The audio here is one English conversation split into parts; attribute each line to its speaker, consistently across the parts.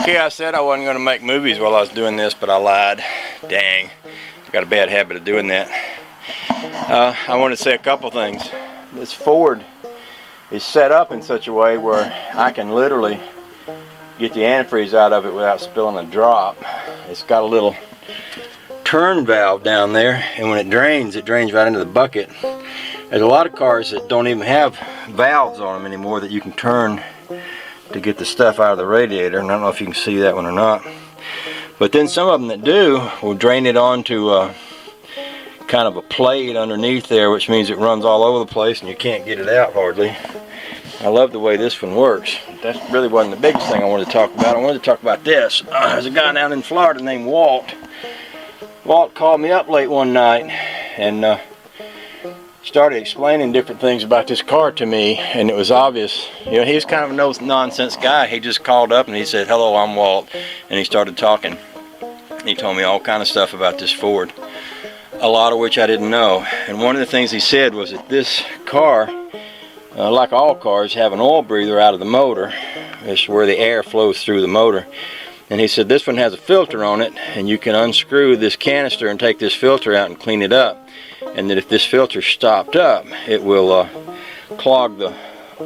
Speaker 1: Okay, I said I wasn't going to make movies while I was doing this, but I lied. Dang. I got a bad habit of doing that. I want to say a couple things. This Ford is set up in such a way where I can literally get the antifreeze out of it without spilling a drop. It's got a little turn valve down there, and when it drains right into the bucket. There's a lot of cars that don't even have valves on them anymore that you can turn to get the stuff out of the radiator, and I don't know if you can see that one or not. But then some of them that do will drain it onto kind of a plate underneath there, which means it runs all over the place and you can't get it out hardly. I love the way this one works. That really wasn't the biggest thing I wanted to talk about. I wanted to talk about this. There's a guy down in Florida named Walt. Walt called me up late one night and started explaining different things about this car to me, and it was obvious. You know, he was kind of a no-nonsense guy. He just called up and he said, "Hello, I'm Walt," and he started talking. He told me all kind of stuff about this Ford, a lot of which I didn't know. And one of the things he said was that this car, like all cars, have an oil breather out of the motor. It's where the air flows through the motor. And he said this one has a filter on it, and you can unscrew this canister and take this filter out and clean it up. And that if this filter stopped up, it will clog the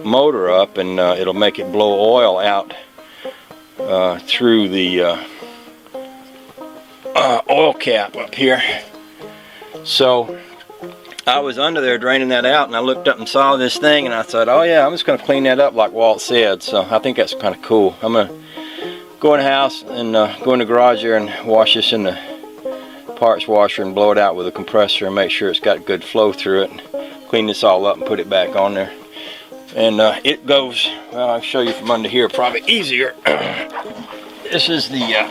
Speaker 1: motor up, and it'll make it blow oil out through the oil cap up here. So I was under there draining that out, and I looked up and saw this thing, and I thought, oh yeah, I'm just going to clean that up like Walt said. So I think that's kind of cool. I'm going to go in the house and go in the garage here and wash this in the parts washer and blow it out with a compressor and make sure it's got good flow through it. Clean this all up and put it back on there. And it goes, well, I'll show you from under here, probably easier. This is the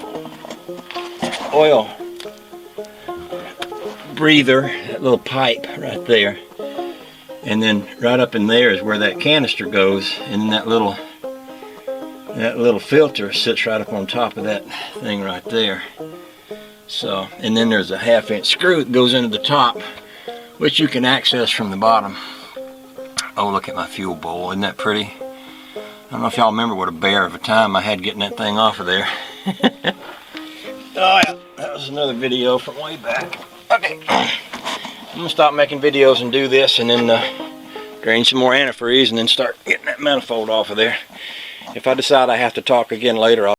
Speaker 1: oil breather, that little pipe right there. And then right up in there is where that canister goes, and then that little filter sits right up on top of that thing right there. So, and then there's a 1/2-inch screw that goes into the top, which you can access from the bottom. Oh, look at my fuel bowl. Isn't that pretty? I don't know if y'all remember what a bear of a time I had getting that thing off of there. Oh yeah, that was another video from way back. Okay, I'm going to stop making videos and do this, and then drain some more antifreeze and then start getting that manifold off of there. If I decide I have to talk again later, I'll